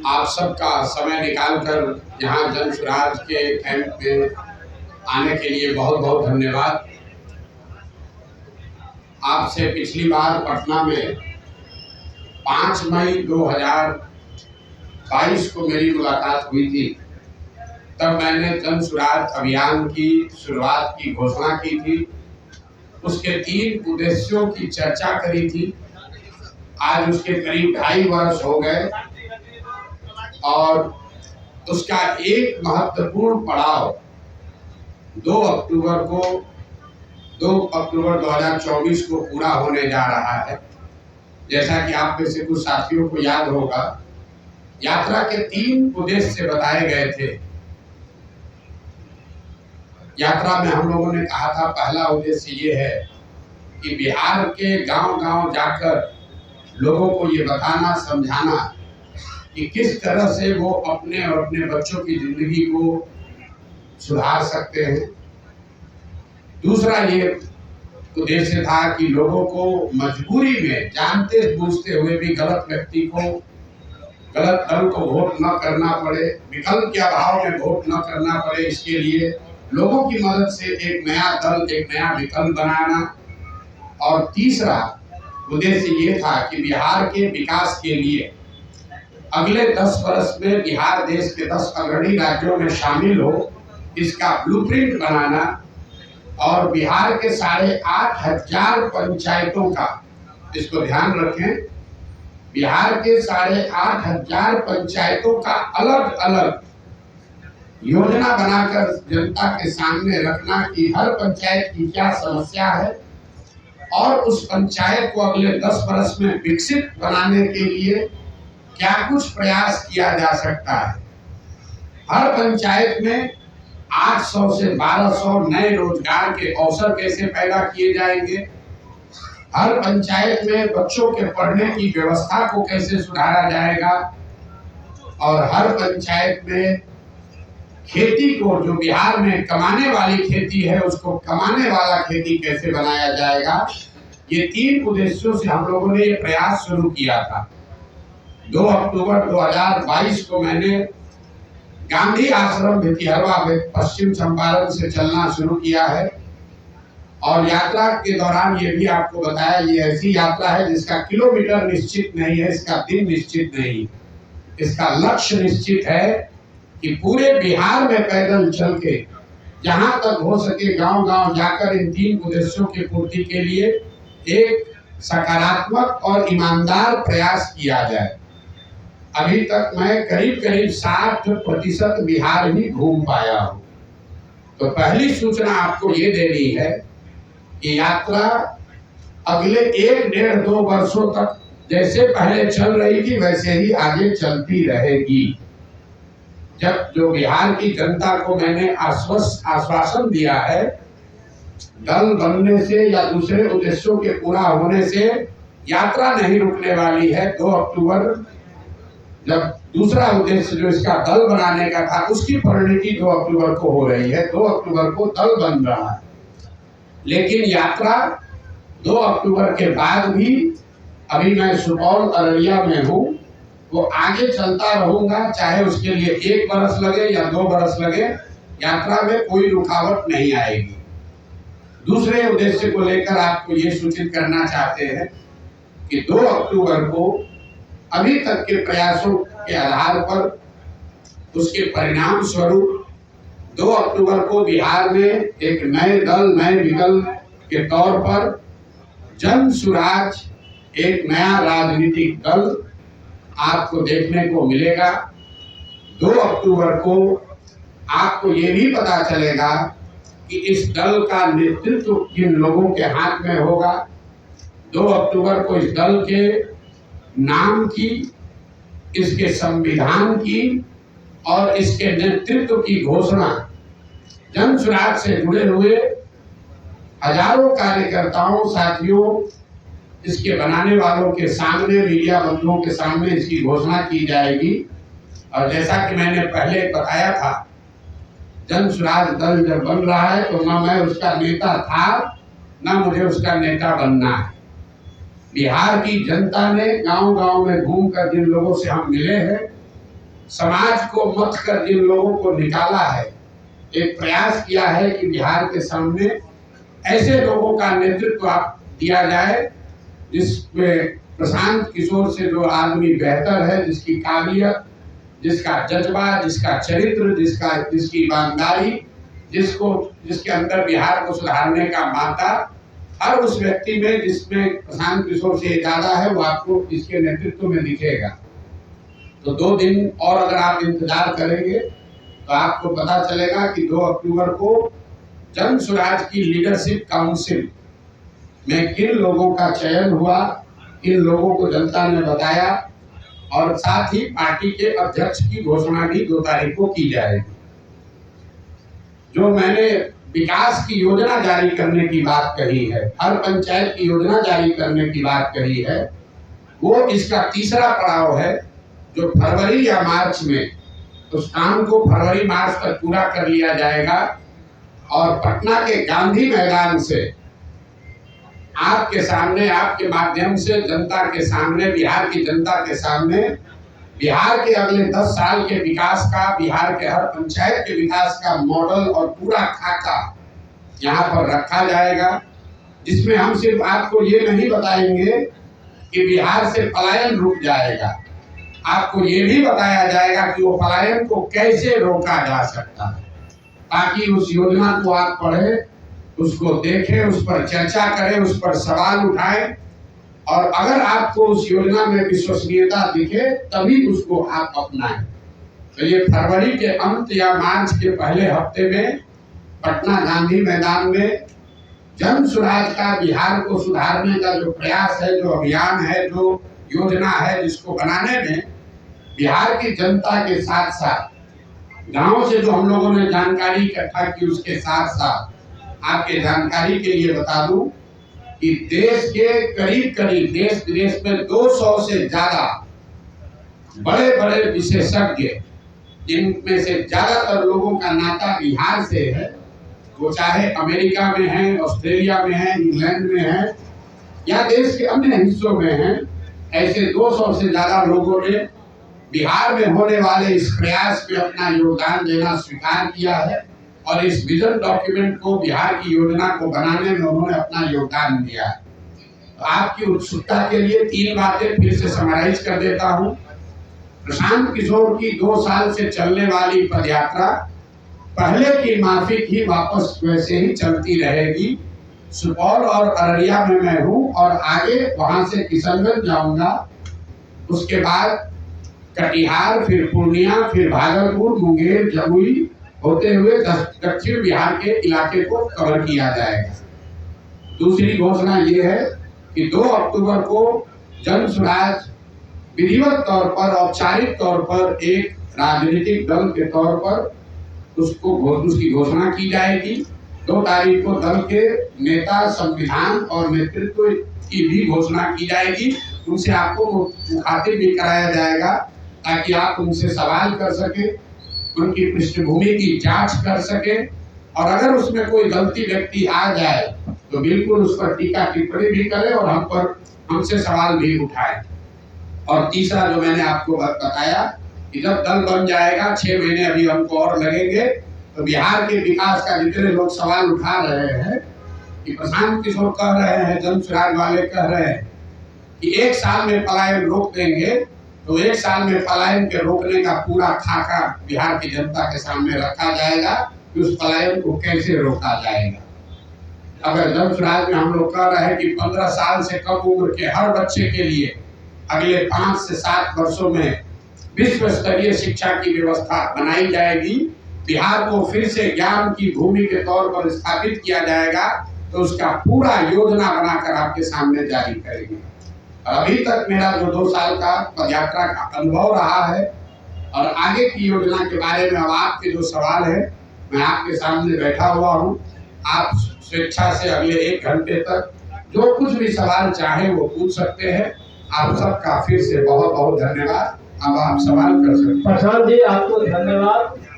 आप सबका समय निकालकर यहाँ जन स्वराज के कैंप में आने के लिए बहुत बहुत धन्यवाद। आपसे पिछली बार पटना में 5 मई 2022 को मेरी मुलाकात हुई थी। तब मैंने जन स्वराज अभियान की शुरुआत की घोषणा की थी। उसके 3 उद्देश्यों की चर्चा करी थी। आज उसके करीब 2.5 वर्ष हो गए और उसका एक महत्वपूर्ण पड़ाव 2 अक्टूबर 2024 को पूरा होने जा रहा है। जैसा कि आप में से कुछ साथियों को याद होगा, यात्रा के 3 उद्देश्य बताए गए थे। यात्रा में हम लोगों ने कहा था, पहला उद्देश्य ये है कि बिहार के गांव-गांव जाकर लोगों को ये बताना, समझाना कि किस तरह से वो अपने और अपने बच्चों की जिंदगी को सुधार सकते हैं। दूसरा ये उद्देश्य था कि लोगों को मजबूरी में जानते बूझते हुए भी गलत व्यक्ति को, गलत दल को वोट न करना पड़े, विकल्प के अभाव में वोट न करना पड़े। इसके लिए लोगों की मदद से एक नया दल, एक नया विकल्प बनाना। और तीसरा उद्देश्य ये था कि बिहार के विकास के लिए अगले 10 वर्ष में बिहार देश के 10 अग्रणी राज्यों में शामिल हो, इसका ब्लूप्रिंट बनाना और बिहार के 8,500 पंचायतों का, इसको ध्यान रखें, बिहार के 8,500 पंचायतों का अलग अलग योजना बनाकर जनता के सामने रखना कि हर पंचायत की क्या समस्या है और उस पंचायत को अगले 10 वर्ष में विकसित बनाने के लिए क्या कुछ प्रयास किया जा सकता है। हर पंचायत में 800 से 1200 नए रोजगार के अवसर कैसे पैदा किए जाएंगे, हर पंचायत में बच्चों के पढ़ने की व्यवस्था को कैसे सुधारा जाएगा और हर पंचायत में खेती को, जो बिहार में कमाने वाली खेती है, उसको कमाने वाला खेती कैसे बनाया जाएगा। ये 3 उद्देश्यों से हम लोगों ने ये प्रयास शुरू किया था। 2 अक्टूबर 2022 को मैंने गांधी आश्रम भितिहरवा में पश्चिम चंपारण से चलना शुरू किया है और यात्रा के दौरान ये भी आपको बताया, ये ऐसी यात्रा है जिसका किलोमीटर निश्चित नहीं है, इसका दिन निश्चित नहीं, इसका लक्ष्य निश्चित है कि पूरे बिहार में पैदल चल के जहां तक हो सके गांव-गांव जाकर इन 3 उद्देश्यों की पूर्ति के लिए एक सकारात्मक और ईमानदार प्रयास किया जाए। अभी तक मैं करीब 60% बिहार ही घूम पाया हूँ। तो पहली सूचना आपको ये देनी है कि यात्रा अगले 1-1.5-2 वर्षों तक जैसे पहले चल रही थी वैसे ही आगे चलती रहेगी। जब जो बिहार की जनता को मैंने आश्वासन दिया है, दल बनने से या दूसरे उद्देश्यों के पूरा होने से यात्रा नहीं रुकने वाली है। 2 अक्टूबर जब दूसरा उद्देश्य जो इसका दल बनाने का था, उसकी परिणति 2 अक्टूबर को हो रही है। 2 अक्टूबर को दल बन रहा है, लेकिन यात्रा 2 अक्टूबर के बाद भी, अभी मैं सुपौल अररिया में हूँ, वो आगे चलता रहूंगा, चाहे उसके लिए 1 बरस लगे या 2 बरस लगे, यात्रा में कोई रुकावट नहीं आएगी। दूसरे उद्देश्य को लेकर आपको ये सूचित करना चाहते हैं कि 2 अक्टूबर को अभी तक के प्रयासों के आधार पर उसके परिणाम स्वरूप 2 अक्टूबर को बिहार में एक नए दल, नए विकल्प के तौर पर जन स्वराज, एक नया राजनीतिक दल आपको देखने को मिलेगा। 2 अक्टूबर को आपको ये भी पता चलेगा कि इस दल का नेतृत्व किन लोगों के हाथ में होगा। 2 अक्टूबर को इस दल के नाम की, इसके संविधान की और इसके नेतृत्व की घोषणा जन स्वराज से जुड़े हुए हजारों कार्यकर्ताओं, साथियों, इसके बनाने वालों के सामने, मीडिया बंधुओं के सामने इसकी घोषणा की जाएगी। और जैसा कि मैंने पहले बताया था, जन स्वराज दल जब बन रहा है तो न मैं उसका नेता था, न मुझे उसका नेता बनना है। बिहार की जनता ने गांव-गांव में घूमकर जिन लोगों से हम मिले हैं, समाज को मत कर जिन लोगों को निकाला है, एक प्रयास किया है कि बिहार के सामने ऐसे लोगों का नेतृत्व दिया जाए जिसमें प्रशांत किशोर से जो आदमी बेहतर है, जिसकी काबिलियत, जिसका जज्बा, जिसका चरित्र, जिसकी ईमानदारी, जिसके अंदर बिहार को सुधारने का मादा, हर उस व्यक्ति में जिसमें प्रशांत किशोर से ज्यादा है, वो आपको इसके नेतृत्व में दिखेगा। तो 2 दिन और अगर आप इंतजार करेंगे तो आपको पता चलेगा कि 2 अक्टूबर को जन स्वराज की लीडरशिप काउंसिल में किन लोगों का चयन हुआ, किन लोगों को जनता ने बताया, और साथ ही पार्टी के अध्यक्ष की घोषणा भी 2 तारीख को की जाएगी। जो मैंने विकास की योजना जारी करने की बात कही है, हर पंचायत की योजना जारी करने की बात कही है, वो इसका तीसरा पड़ाव है जो फरवरी या मार्च में, उस काम को फरवरी मार्च तक पूरा कर लिया जाएगा और पटना के गांधी मैदान से आपके सामने, आपके माध्यम से जनता के सामने, बिहार की जनता के सामने बिहार के अगले 10 साल के विकास का, बिहार के हर पंचायत के विकास का मॉडल और पूरा खाका यहाँ पर रखा जाएगा, जिसमें हम सिर्फ आपको ये नहीं बताएंगे कि बिहार से पलायन रुक जाएगा, आपको ये भी बताया जाएगा कि वो पलायन को कैसे रोका जा सकता है, ताकि उस योजना को आप पढ़े, उसको देखें, उस पर चर्चा करें, उस पर सवाल उठाएं, और अगर आपको उस योजना में विश्वसनीयता दिखे तभी उसको आप अपनाएं। तो ये फरवरी के अंत या मार्च के पहले हफ्ते में पटना गांधी मैदान में जन स्वराज का, बिहार को सुधारने का जो प्रयास है, जो अभियान है, जो योजना है, जिसको बनाने में बिहार की जनता के साथ साथ गांव से जो हम लोगों ने जानकारी इकट्ठा की, उसके साथ साथ आपके जानकारी के लिए बता दूं कि देश के करीब देश विदेश में 200 से ज्यादा बड़े बड़े विशेषज्ञ, जिनमें से ज्यादातर लोगों का नाता बिहार से है, वो चाहे अमेरिका में है, ऑस्ट्रेलिया में है, इंग्लैंड में है या देश के अन्य हिस्सों में है, ऐसे 200 से ज्यादा लोगों ने बिहार में होने वाले इस प्रयास में अपना योगदान देना स्वीकार किया है और इस विजन डॉक्यूमेंट को, बिहार की योजना को बनाने में उन्होंने अपना योगदान दिया है। तो आपकी उत्सुकता के लिए 3 बातें फिर से समराइज कर देता हूं। प्रशांत किशोर की 2 साल से चलने वाली पदयात्रा पहले की माफिक ही वापस वैसे ही चलती रहेगी। सुपौल और अररिया में मैं हूँ और आगे वहां से किशनगंज जाऊंगा, उसके बाद कटिहार, फिर पूर्णिया, फिर भागलपुर, मुंगेर, जमुई होते हुए दक्षिण बिहार के इलाके को कवर किया जाएगा। दूसरी घोषणा ये है कि 2 अक्टूबर को जन स्वराज विधिवत तौर पर, औपचारिक तौर पर एक राजनीतिक दल के तौर पर उसकी घोषणा की जाएगी। 2 तारीख को दल के नेता, संविधान और नेतृत्व की भी घोषणा की जाएगी। उनसे आपको मुखातिब भी कराया जाएगा ताकि आप उनसे सवाल कर सके, उनकी पृष्ठभूमि की जांच कर सके, और अगर उसमें कोई गलती व्यक्ति आ जाए तो बिल्कुल उस पर टीका टिप्पणी भी करे और हमसे सवाल भी उठाए। और तीसरा जो मैंने आपको बताया कि जब दल बन जाएगा, 6 महीने अभी हमको और लगेंगे, तो बिहार के विकास का जितने लोग सवाल उठा रहे हैं कि प्रशांत किशोर कह रहे हैं, जन स्वराज वाले कह रहे हैं कि 1 साल में पलायन रोक देंगे, तो 1 साल में पलायन के रोकने का पूरा खाका बिहार की जनता के सामने रखा जाएगा कि उस पलायन को कैसे रोका जाएगा। अगर जन स्वराज में हम लोग कह रहे हैं कि 15 साल से कम उम्र के हर बच्चे के लिए अगले 5 से 7 वर्षों में विश्व स्तरीय शिक्षा की व्यवस्था बनाई जाएगी, बिहार को फिर से ज्ञान की भूमि के तौर पर स्थापित किया जाएगा, तो उसका पूरा योजना बनाकर आपके सामने जारी करेंगे। अभी तक मेरा जो 2 साल का पदयात्रा का अनुभव रहा है और आगे की योजना के बारे में अब आपके जो सवाल है, मैं आपके सामने बैठा हुआ हूँ। आप स्वेच्छा से अगले 1 घंटे तक जो कुछ भी सवाल चाहे वो पूछ सकते हैं। आप सबका फिर से बहुत बहुत धन्यवाद। अब आप सवाल कर सकते हैं। प्रशांत जी, आपको धन्यवाद।